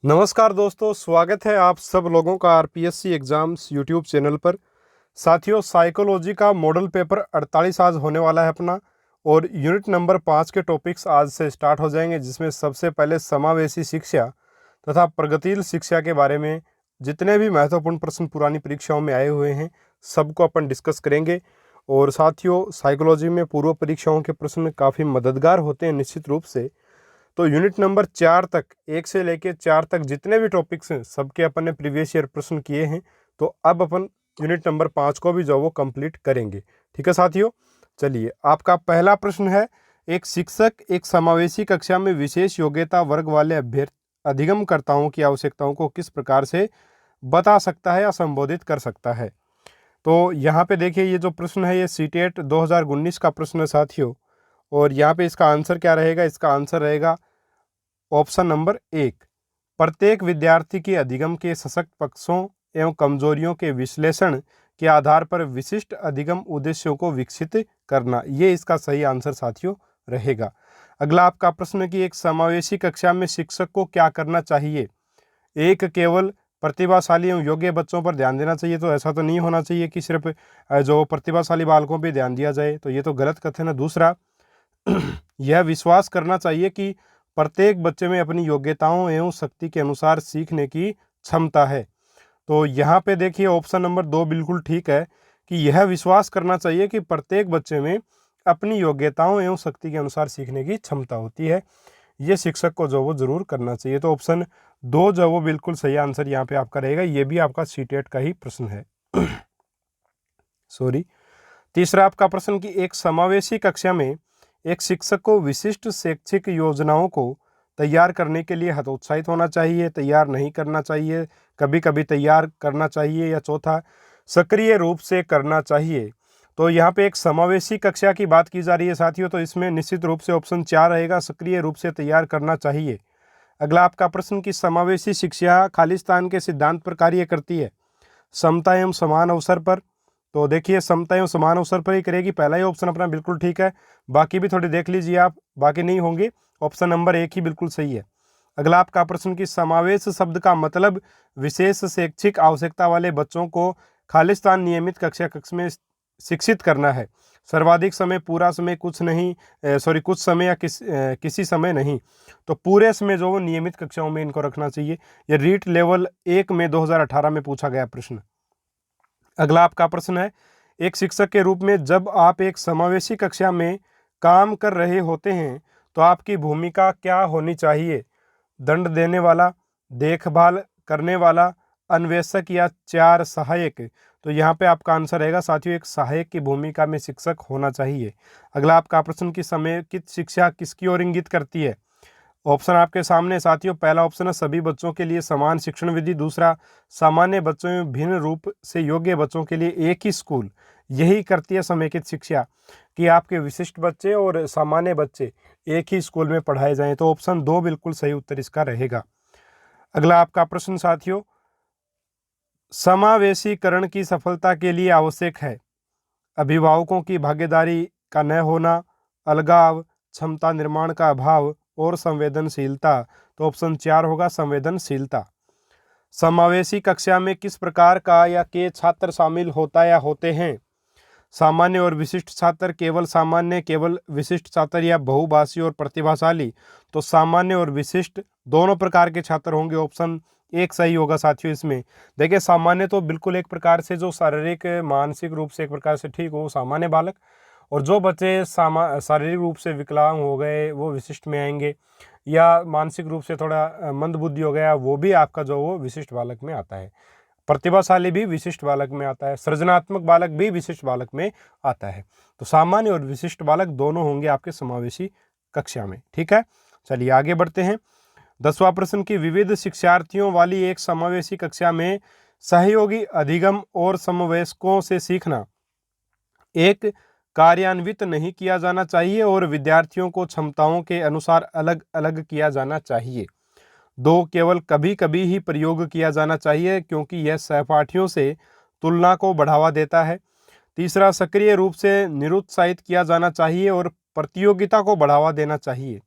नमस्कार दोस्तों, स्वागत है आप सब लोगों का आरपीएससी एग्ज़ाम्स यूट्यूब चैनल पर। साथियों, साइकोलॉजी का मॉडल पेपर 48 आज होने वाला है अपना, और यूनिट नंबर 5 के टॉपिक्स आज से स्टार्ट हो जाएंगे, जिसमें सबसे पहले समावेशी शिक्षा तथा प्रगतिशील शिक्षा के बारे में जितने भी महत्वपूर्ण प्रश्न पुरानी परीक्षाओं में आए हुए हैं सबको अपन डिस्कस करेंगे। और साथियों, साइकोलॉजी में पूर्व परीक्षाओं के प्रश्न काफ़ी मददगार होते हैं निश्चित रूप से। तो यूनिट नंबर 4 तक, 1 से लेके 4 तक जितने भी टॉपिक्स हैं सबके अपन ने प्रीवियस ईयर प्रश्न किए हैं। तो अब अपन यूनिट नंबर 5 को भी जो वो कंप्लीट करेंगे। ठीक है साथियों, चलिए आपका पहला प्रश्न है, एक शिक्षक एक समावेशी कक्षा में विशेष योग्यता वर्ग वाले अधिगमकर्ताओं की आवश्यकताओं को किस प्रकार से बता सकता है या संबोधित कर सकता है। तो यहाँ पे देखिए, ये जो प्रश्न है ये सीटेट 2019 का प्रश्न है साथियों। और यहाँ पे इसका आंसर क्या रहेगा? इसका आंसर रहेगा ऑप्शन नंबर 1। प्रत्येक विद्यार्थी के अधिगम के सशक्त पक्षों एवं कमजोरियों के विश्लेषण के आधार पर विशिष्ट अधिगम उद्देश्यों को विकसित करना, ये इसका सही आंसर साथियों रहेगा। अगला आपका प्रश्न कि एक समावेशी कक्षा में शिक्षक को क्या करना चाहिए। एक, केवल प्रतिभाशाली एवं योग्य बच्चों पर ध्यान देना चाहिए। तो ऐसा तो नहीं होना चाहिए कि सिर्फ जो प्रतिभाशाली बालकों पर ध्यान दिया जाए, तो ये तो गलत कथन है। दूसरा, यह विश्वास करना चाहिए कि प्रत्येक बच्चे में अपनी योग्यताओं एवं शक्ति के अनुसार सीखने की क्षमता है। तो यहाँ पे देखिए ऑप्शन नंबर 2 बिल्कुल ठीक है कि यह विश्वास करना चाहिए कि प्रत्येक बच्चे में अपनी योग्यताओं एवं शक्ति के अनुसार सीखने की क्षमता होती है। ये शिक्षक को जो वो जरूर करना चाहिए। तो ऑप्शन 2 जो वो बिल्कुल सही आंसर यहाँ पे आपका रहेगा। ये भी आपका सीटेट का ही प्रश्न है। सॉरी। तीसरा आपका प्रश्न कि एक समावेशी कक्षा में एक शिक्षक को विशिष्ट शैक्षिक योजनाओं को तैयार करने के लिए हतोत्साहित होना चाहिए, तैयार नहीं करना चाहिए, कभी कभी तैयार करना चाहिए, या चौथा, सक्रिय रूप से करना चाहिए। तो यहाँ पे एक समावेशी कक्षा की बात की जा रही है साथियों, तो इसमें निश्चित रूप से ऑप्शन 4 रहेगा, सक्रिय रूप से तैयार करना चाहिए। अगला आपका प्रश्न कि समावेशी शिक्षा खालिस्तान के सिद्धांत पर कार्य करती है, समता एवं समान अवसर पर। तो देखिए, समता एवं समान अवसर पर ही करेगी। पहला ही ऑप्शन अपना बिल्कुल ठीक है, बाकी भी थोड़ी देख लीजिए आप, बाकी नहीं होंगे। ऑप्शन नंबर 1 ही बिल्कुल सही है। अगला आपका प्रश्न कि समावेश शब्द का मतलब विशेष शैक्षिक आवश्यकता वाले बच्चों को खालिस्तान नियमित कक्ष में शिक्षित करना है। सर्वाधिक समय, पूरा समय, कुछ नहीं, कुछ समय या किसी समय नहीं। तो पूरे समय जो नियमित कक्षाओं में इनको रखना चाहिए। ये रीट लेवल 1 में 2018 में पूछा गया प्रश्न। अगला आपका प्रश्न है, एक शिक्षक के रूप में जब आप एक समावेशी कक्षा में काम कर रहे होते हैं तो आपकी भूमिका क्या होनी चाहिए। दंड देने वाला, देखभाल करने वाला, अन्वेषक, या 4 सहायक। तो यहाँ पे आपका आंसर रहेगा साथियों, एक सहायक की भूमिका में शिक्षक होना चाहिए। अगला आपका प्रश्न कि समेकित शिक्षा किसकी ओर इंगित करती है। ऑप्शन आपके सामने साथियों। पहला ऑप्शन है सभी बच्चों के लिए समान शिक्षण विधि। दूसरा, सामान्य बच्चों में भिन्न रूप से योग्य बच्चों के लिए एक ही स्कूल। यही करती है समेकित शिक्षा कि आपके विशिष्ट बच्चे और सामान्य बच्चे एक ही स्कूल में पढ़ाए जाएं। तो ऑप्शन 2 बिल्कुल सही उत्तर इसका रहेगा। अगला आपका प्रश्न साथियों, समावेशीकरण की सफलता के लिए आवश्यक है अभिभावकों की भागीदारी का न होना, अलगाव, क्षमता निर्माण का अभाव और संवेदनशीलता। तो ऑप्शन 4 होगा, संवेदनशीलता। समावेशी कक्षा में किस प्रकार का या के छात्र शामिल होता या होते हैं। सामान्य और विशिष्ट छात्र, केवल सामान्य, केवल विशिष्ट छात्र, या बहुभाषी और प्रतिभाशाली। तो सामान्य और विशिष्ट दोनों प्रकार के छात्र होंगे। ऑप्शन 1 सही होगा साथियों इसमें। देखिए, सामान्य तो बिल्कुल एक प्रकार से जो शारीरिक मानसिक रूप से एक प्रकार से ठीक हो, सामान्य बालक, और जो बच्चे शारीरिक रूप से विकलांग हो गए वो विशिष्ट में आएंगे, या मानसिक रूप से थोड़ा मंदबुद्धि हो गया वो भी आपका जो वो विशिष्ट बालक में आता है। प्रतिभाशाली भी विशिष्ट बालक में आता है, सृजनात्मक बालक भी विशिष्ट बालक में आता है। तो सामान्य और विशिष्ट बालक दोनों होंगे आपके समावेशी कक्षा में। ठीक है, चलिए आगे बढ़ते हैं। 10वां प्रश्न की विविध शिक्षार्थियों वाली एक समावेशी कक्षा में सहयोगी अधिगम और समवयस्कों से सीखना एक, कार्यान्वित नहीं किया जाना चाहिए और विद्यार्थियों को क्षमताओं के अनुसार अलग अलग किया जाना चाहिए। 2, केवल कभी कभी ही प्रयोग किया जाना चाहिए क्योंकि यह सहपाठियों से तुलना को बढ़ावा देता है। तीसरा, सक्रिय रूप से निरुत्साहित किया जाना चाहिए और प्रतियोगिता को बढ़ावा देना चाहिए।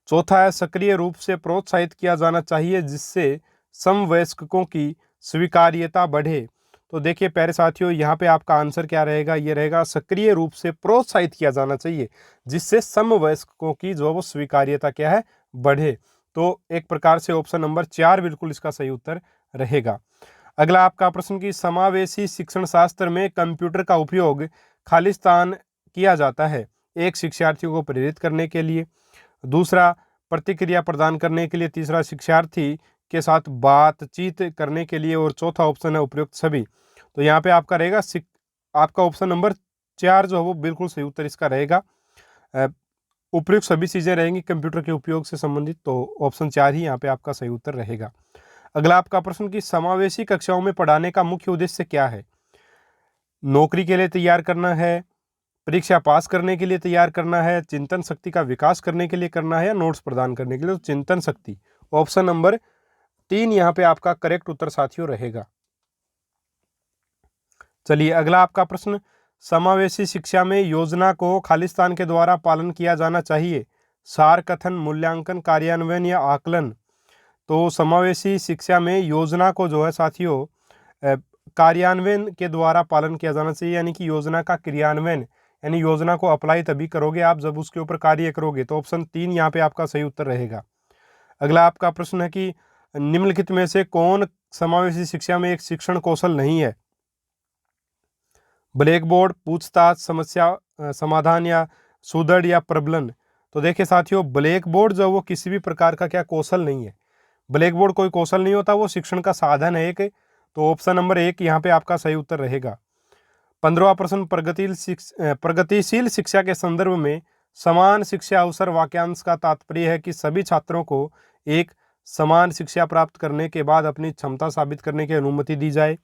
चौथा है सक्रिय रूप से प्रोत्साहित किया जाना चाहिए जिससे समवयस्कों की स्वीकार्यता बढ़े। तो देखिए प्यारे साथियों, यहाँ पे आपका आंसर क्या रहेगा, ये रहेगा सक्रिय रूप से प्रोत्साहित किया जाना चाहिए जिससे समवयस्कों की जो वो स्वीकार्यता क्या है, बढ़े। तो एक प्रकार से ऑप्शन नंबर 4 बिल्कुल इसका सही उत्तर रहेगा। अगला आपका प्रश्न की समावेशी शिक्षण शास्त्र में कंप्यूटर का उपयोग खालिस्तान किया जाता है। एक, शिक्षार्थियों को प्रेरित करने के लिए, दूसरा प्रतिक्रिया प्रदान करने के लिए, तीसरा शिक्षार्थी के साथ बातचीत करने के लिए, और चौथा ऑप्शन है उपयुक्त सभी। तो यहाँ पे आपका रहेगा आपका ऑप्शन नंबर 4 जो है वो बिल्कुल सही उत्तर इसका रहेगा। उपयुक्त सभी चीजें रहेंगी कंप्यूटर के उपयोग से संबंधित, तो ऑप्शन 4 ही यहाँ पे आपका सही उत्तर रहेगा। अगला आपका प्रश्न कि समावेशी कक्षाओं में पढ़ाने का मुख्य उद्देश्य क्या है। नौकरी के लिए तैयार करना है, परीक्षा पास करने के लिए तैयार करना है, चिंतन शक्ति का विकास करने के लिए करना है, या नोट्स प्रदान करने के लिए। तो चिंतन शक्ति, ऑप्शन नंबर 3 यहाँ पे आपका करेक्ट उत्तर साथियों रहेगा। चलिए अगला आपका प्रश्न, समावेशी शिक्षा में योजना को खालिस्तान के द्वारा पालन किया जाना चाहिए। सार, कथन, मूल्यांकन, कार्यान्वयन या आकलन। तो समावेशी शिक्षा में योजना को जो है साथियों कार्यान्वयन के द्वारा पालन किया जाना चाहिए, यानी कि योजना का क्रियान्वयन, यानी योजना को अप्लाई तभी करोगे आप जब उसके ऊपर कार्य करोगे। तो ऑप्शन 3 यहाँ पे आपका सही उत्तर रहेगा। अगला आपका प्रश्न है कि निम्नलिखित में से कौन समावेशी शिक्षा में एक शिक्षण कौशल नहीं है। ब्लैक बोर्ड, पूछताछ, समस्या समाधान, या सुदृढ़ या प्रबलन। तो देखिए साथियों, ब्लैक बोर्ड जो वो किसी भी प्रकार का क्या कौशल नहीं है। ब्लैक बोर्ड कोई कौशल नहीं होता, वो शिक्षण का साधन है एक। तो ऑप्शन नंबर 1 यहाँ पे आपका सही उत्तर रहेगा। 15वां प्रश्न, प्रगतिशील शिक्षा के संदर्भ में समान शिक्षा अवसर वाक्यांश का तात्पर्य है कि सभी छात्रों को एक समान शिक्षा प्राप्त करने के बाद अपनी क्षमता साबित करने की अनुमति दी जाए।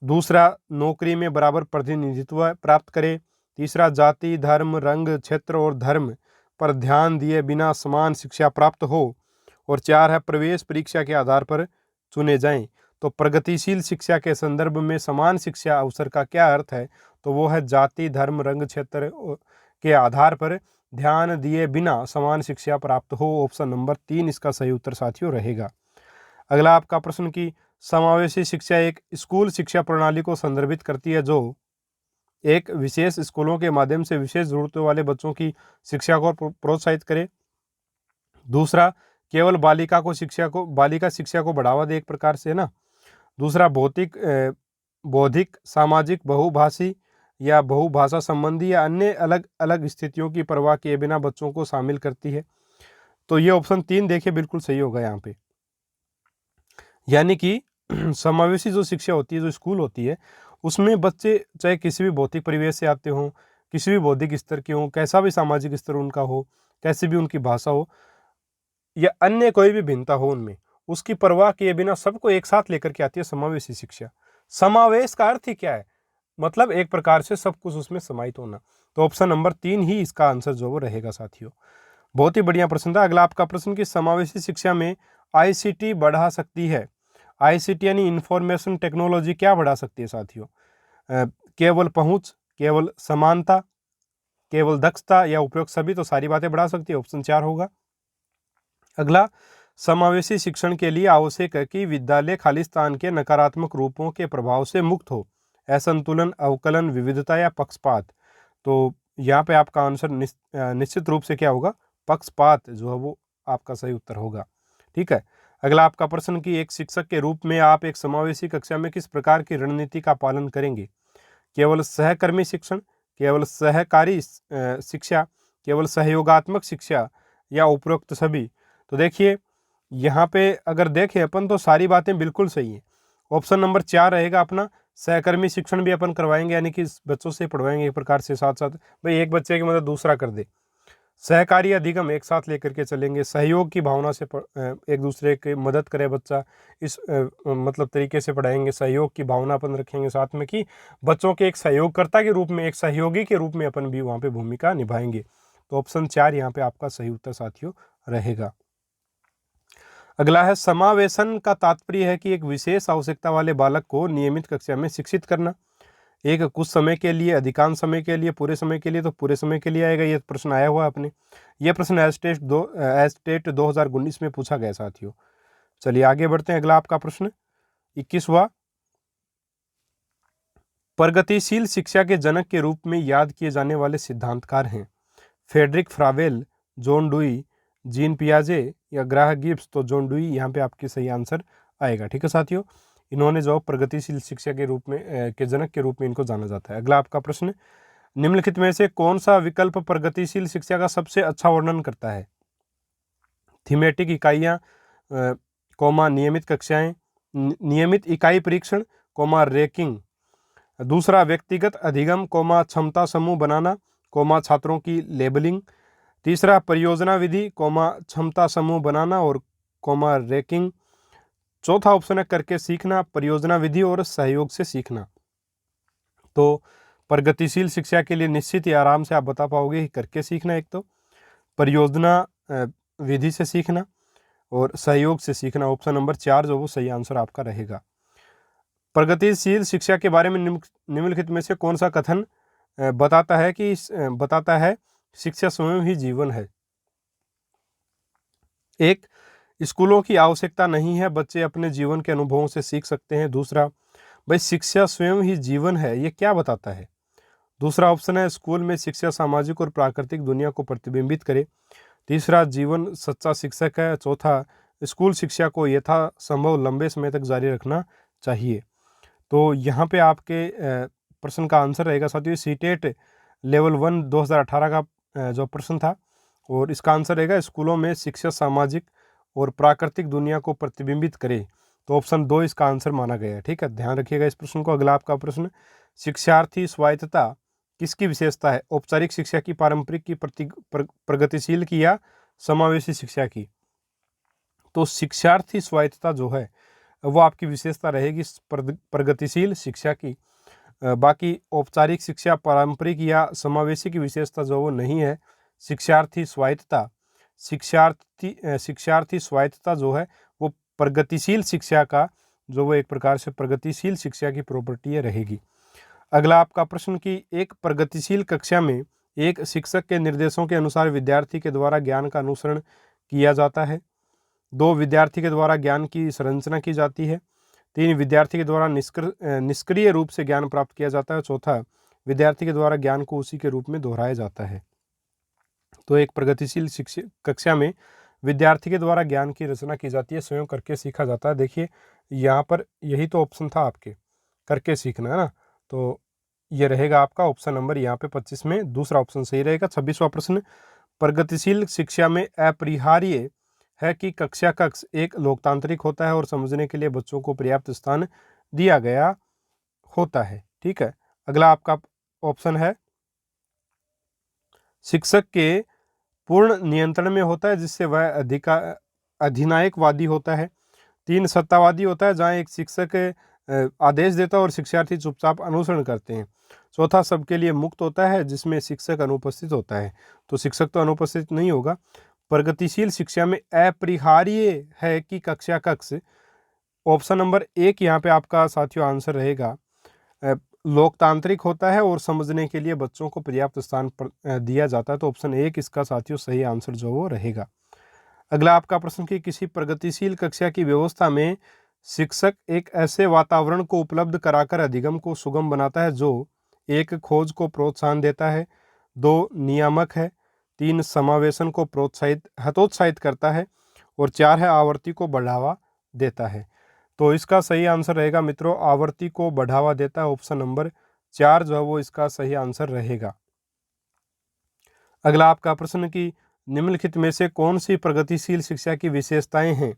दूसरा, नौकरी में बराबर प्रतिनिधित्व प्राप्त करे। तीसरा, जाति, धर्म, रंग, क्षेत्र और धर्म पर ध्यान दिए बिना समान शिक्षा प्राप्त हो। और 4 है, प्रवेश परीक्षा के आधार पर चुने जाएं। तो प्रगतिशील शिक्षा के संदर्भ में समान शिक्षा अवसर का क्या अर्थ है, तो वो है जाति, धर्म, रंग, क्षेत्र के आधार पर ध्यान दिए बिना समान शिक्षा प्राप्त हो। ऑप्शन नंबर 3 इसका सही उत्तर साथियों रहेगा। अगला आपका प्रश्न की समावेशी शिक्षा एक स्कूल शिक्षा प्रणाली को संदर्भित करती है जो एक विशेष स्कूलों के माध्यम से विशेष जरूरतों वाले बच्चों की शिक्षा को प्रोत्साहित करे। दूसरा, केवल बालिका शिक्षा को बढ़ावा दे, एक प्रकार से ना। दूसरा, बौद्धिक, सामाजिक, बहुभाषी या बहुभाषा संबंधी या अन्य अलग अलग स्थितियों की परवाह किए बिना बच्चों को शामिल करती है। तो ये ऑप्शन 3 देखिए बिल्कुल सही होगा यहाँ पे। यानी कि समावेशी जो शिक्षा होती है, जो स्कूल होती है, उसमें बच्चे चाहे किसी भी भौतिक परिवेश से आते हों, किसी भी बौद्धिक स्तर के हों, कैसा भी सामाजिक स्तर उनका हो, कैसी भी उनकी भाषा हो या अन्य कोई भी भिन्नता हो उनमें, उसकी परवाह किए बिना सबको एक साथ लेकर के आती है समावेशी शिक्षा। समावेश का अर्थ ही क्या है, मतलब एक प्रकार से सब कुछ उसमें समाहित होना। तो ऑप्शन नंबर 3 ही इसका आंसर जो वो रहेगा साथियों। बहुत ही बढ़िया प्रश्न था। अगला आपका प्रश्न कि समावेशी शिक्षा में ICT बढ़ा सकती है। ICT यानी इंफॉर्मेशन टेक्नोलॉजी क्या बढ़ा सकती है साथियों। केवल पहुंच, केवल समानता, केवल दक्षता या उपयोग सभी। तो सारी बातें बढ़ा सकती है, ऑप्शन 4 होगा। अगला, समावेशी शिक्षण के लिए आवश्यक है कि विद्यालय खालिस्तान के नकारात्मक रूपों के प्रभाव से मुक्त हो। असंतुलन, अवकलन, विविधता या पक्षपात। तो यहाँ पे आपका आंसर निश्चित रूप से क्या होगा, पक्षपात जो है वो आपका सही उत्तर होगा। ठीक है। अगला आपका प्रश्न कि एक शिक्षक के रूप में आप एक समावेशी कक्षा में किस प्रकार की रणनीति का पालन करेंगे। केवल सहकर्मी शिक्षण, केवल सहकारी शिक्षा, केवल सहयोगात्मक शिक्षा या उपरोक्त सभी। तो देखिए यहाँ पे अगर देखें अपन तो सारी बातें बिल्कुल सही है। ऑप्शन नंबर 4 रहेगा अपना, सहकर्मी शिक्षण भी अपन करवाएंगे, यानी कि बच्चों से पढ़वाएंगे एक प्रकार से, साथ साथ भाई एक बच्चे की मदद दूसरा कर दे। सहकारी अधिगम एक साथ लेकर के चलेंगे, सहयोग की भावना से एक दूसरे की मदद करे बच्चा, इस मतलब तरीके से पढ़ाएंगे। सहयोग की भावना अपन रखेंगे साथ में कि बच्चों के एक सहयोगकर्ता के रूप में, एक सहयोगी के रूप में अपन भी वहाँ पे भूमिका निभाएंगे। तो ऑप्शन 4 यहाँ पे आपका सही उत्तर साथियों रहेगा। अगला है, समावेशन का तात्पर्य है कि एक विशेष आवश्यकता वाले बालक को नियमित कक्षा में शिक्षित करना। एक कुछ समय के लिए, अधिकांश समय के लिए, पूरे समय के लिए, तो पूरे समय के लिए आएगा। ये प्रश्न आया हुआ है अपने, ये प्रश्न एस्टेट 2019 में पूछा गया साथियों। चलिए आगे बढ़ते हैं। अगला आपका प्रश्न 21वां, प्रगतिशील शिक्षा के जनक के रूप में याद किए जाने वाले सिद्धांतकार हैं फ्रेडरिक फ्रावेल, जॉन डुई, जीन पियाजे या ग्राहम गिब्स। तो जॉन डुई यहाँ पे आपके सही आंसर आएगा। ठीक है साथियों, इन्होंने जो प्रगतिशील शिक्षा के रूप में के जनक के रूप में इनको जाना जाता है। अगला आपका प्रश्न, निम्नलिखित में से कौन सा विकल्प प्रगतिशील शिक्षा का सबसे अच्छा वर्णन करता है? थीमेटिक इकाइयाँ, कोमा नियमित कक्षाएं, नियमित इकाई परीक्षण, कोमा रैंकिंग। दूसरा, व्यक्तिगत अधिगम, कोमा क्षमता समूह बनाना, कोमा छात्रों की लेबलिंग। तीसरा, परियोजना विधि, कोमा क्षमता समूह बनाना और कोमा रैंकिंग। चौथा ऑप्शन है करके सीखना, परियोजना विधि और सहयोग से सीखना। तो प्रगतिशील शिक्षा के लिए निश्चित ही आराम से आप बता पाओगे कि करके सीखना एक तो, परियोजना विधि से सीखना और सहयोग से सीखना। ऑप्शन नंबर 4 जो वो सही आंसर आपका रहेगा। प्रगतिशील शिक्षा के बारे में निम्नलिखित में से कौन सा कथन बताता है शिक्षा स्वयं ही जीवन है? एक, स्कूलों की आवश्यकता नहीं है, बच्चे अपने जीवन के अनुभवों से सीख सकते हैं। दूसरा, भाई शिक्षा स्वयं ही जीवन है, ये क्या बताता है? दूसरा ऑप्शन है स्कूल में शिक्षा सामाजिक और प्राकृतिक दुनिया को प्रतिबिंबित करे। तीसरा, जीवन सच्चा शिक्षक है। चौथा, स्कूल शिक्षा को यथासंभव लंबे समय तक जारी रखना चाहिए। तो यहाँ पे आपके प्रश्न का आंसर रहेगा साथियों सीटेट लेवल 1 2018 का जो प्रश्न था, और इसका आंसर रहेगा स्कूलों में शिक्षा सामाजिक और प्राकृतिक दुनिया को प्रतिबिंबित करे। तो ऑप्शन 2 इसका आंसर माना गया है। ठीक है, ध्यान रखिएगा इस प्रश्न को। अगला आपका प्रश्न, शिक्षार्थी स्वायत्तता किसकी विशेषता है? औपचारिक शिक्षा की, पारंपरिक की, प्रगतिशील की या समावेशी शिक्षा की? तो शिक्षार्थी स्वायत्तता जो है वो आपकी विशेषता रहेगी प्रगतिशील शिक्षा की। बाकी औपचारिक शिक्षा, पारंपरिक या समावेशी की विशेषता जो वो नहीं है। शिक्षार्थी स्वायत्तता शिक्षार्थी स्वायत्तता जो है वो प्रगतिशील शिक्षा का जो वो एक प्रकार से प्रगतिशील शिक्षा की प्रॉपर्टी रहेगी। अगला आपका प्रश्न कि एक प्रगतिशील कक्षा में एक शिक्षक के निर्देशों के अनुसार विद्यार्थी के द्वारा ज्ञान का अनुसरण किया जाता है। 2, विद्यार्थी के द्वारा ज्ञान की संरचना की जाती है। 3, विद्यार्थी के द्वारा निष्क्रिय रूप से ज्ञान प्राप्त किया जाता है। चौथा, विद्यार्थी के द्वारा ज्ञान को उसी के रूप में दोहराया जाता है। तो एक प्रगतिशील कक्षा में विद्यार्थी के द्वारा ज्ञान की रचना की जाती है, स्वयं करके सीखा जाता है। देखिए यहाँ पर यही तो ऑप्शन था आपके, करके सीखना है ना, तो ये रहेगा आपका ऑप्शन नंबर यहाँ पे 25 में दूसरा ऑप्शन सही रहेगा। 26वां प्रश्न, प्रगतिशील शिक्षा में अपरिहार्य है कि कक्षा कक्ष एक लोकतांत्रिक होता है और समझने के लिए बच्चों को पर्याप्त स्थान दिया गया होता है। ठीक है, अगला आपका ऑप्शन है शिक्षक के पूर्ण नियंत्रण में होता है जिससे वह अधिनायकवादी होता है। 3, सत्तावादी होता है जहाँ एक शिक्षक आदेश देता है और शिक्षार्थी चुपचाप अनुसरण करते हैं। चौथा, सबके लिए मुक्त होता है जिसमें शिक्षक अनुपस्थित होता है। तो शिक्षक तो अनुपस्थित नहीं होगा। प्रगतिशील शिक्षा में अपरिहार्य है कि कक्षा कक्ष, ऑप्शन नंबर 1 यहाँ पे आपका साथियों आंसर रहेगा लोकतांत्रिक होता है और समझने के लिए बच्चों को पर्याप्त स्थान दिया जाता है। तो ऑप्शन 1 इसका साथियों सही आंसर जो वो रहेगा। अगला आपका प्रश्न कि किसी प्रगतिशील कक्षा की व्यवस्था में शिक्षक एक ऐसे वातावरण को उपलब्ध कराकर अधिगम को सुगम बनाता है जो 1, खोज को प्रोत्साहन देता है। 2, नियामक है। 3, समावेशन को हतोत्साहित करता है और 4 है आवृत्ति को बढ़ावा देता है। तो इसका सही आंसर रहेगा मित्रों आवृत्ति को बढ़ावा देता है। ऑप्शन नंबर 4 जो है वो इसका सही आंसर रहेगा। अगला आपका प्रश्न कि निम्नलिखित में से कौन सी प्रगतिशील शिक्षा की विशेषताएं हैं?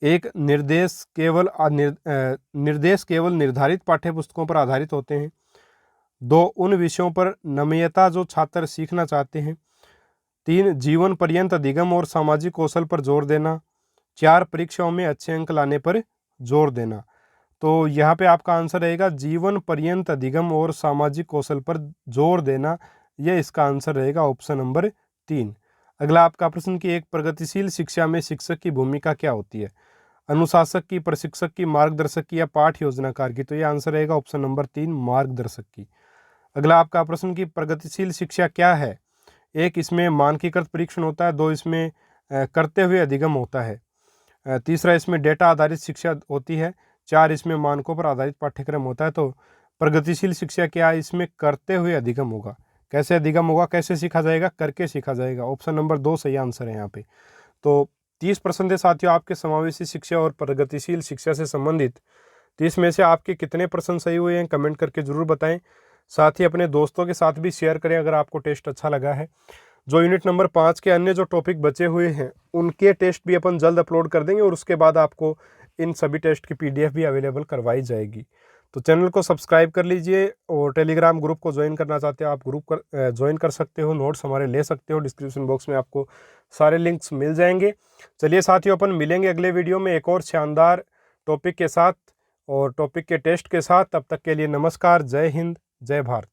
1, निर्देश केवल निर्धारित पाठ्यपुस्तकों पर आधारित होते हैं। 2, उन विषयों पर नम्यता जो छात्र सीखना चाहते हैं। 3, जीवन पर्यंत अधिगम और सामाजिक कौशल पर जोर देना। 4, परीक्षाओं में अच्छे अंक लाने पर जोर देना। तो यहाँ पे आपका आंसर रहेगा जीवन पर्यंत अधिगम और सामाजिक कौशल पर जोर देना, यह इसका आंसर रहेगा ऑप्शन नंबर 3। अगला आपका प्रश्न कि एक प्रगतिशील शिक्षा में शिक्षक की भूमिका क्या होती है? अनुशासक की, प्रशिक्षक की, मार्गदर्शक की या पाठ योजनाकार की? तो ये आंसर रहेगा ऑप्शन नंबर 3 मार्गदर्शक की। अगला आपका प्रश्न की प्रगतिशील शिक्षा क्या है? एक, इसमें मानकीकृत परीक्षण होता है। 2, इसमें करते हुए अधिगम होता है। तीसरा, इसमें डेटा आधारित शिक्षा होती है। 4, इसमें मानकों पर आधारित पाठ्यक्रम होता है। तो प्रगतिशील शिक्षा क्या है? इसमें करते हुए अधिगम होगा। कैसे अधिगम होगा, कैसे सीखा जाएगा? करके सीखा जाएगा। ऑप्शन नंबर 2 सही आंसर है यहाँ पे। तो 30 प्रश्न थे साथियों आपके समावेशी शिक्षा और प्रगतिशील शिक्षा से संबंधित। 30 में से आपके कितने प्रश्न सही हुए हैं कमेंट करके जरूर बताएं। साथ ही अपने दोस्तों के साथ भी शेयर करें अगर आपको टेस्ट अच्छा लगा है। जो यूनिट नंबर 5 के अन्य जो टॉपिक बचे हुए हैं उनके टेस्ट भी अपन जल्द अपलोड कर देंगे और उसके बाद आपको इन सभी टेस्ट की PDF भी अवेलेबल करवाई जाएगी। तो चैनल को सब्सक्राइब कर लीजिए और टेलीग्राम ग्रुप को ज्वाइन करना चाहते हो आप ग्रुप ज्वाइन कर सकते हो, नोट्स हमारे ले सकते हो। डिस्क्रिप्शन बॉक्स में आपको सारे लिंक्स मिल जाएंगे। चलिए साथियों, अपन मिलेंगे अगले वीडियो में एक और शानदार टॉपिक के साथ और टॉपिक के टेस्ट के साथ। तब तक के लिए नमस्कार, जय हिंद, जय भारत।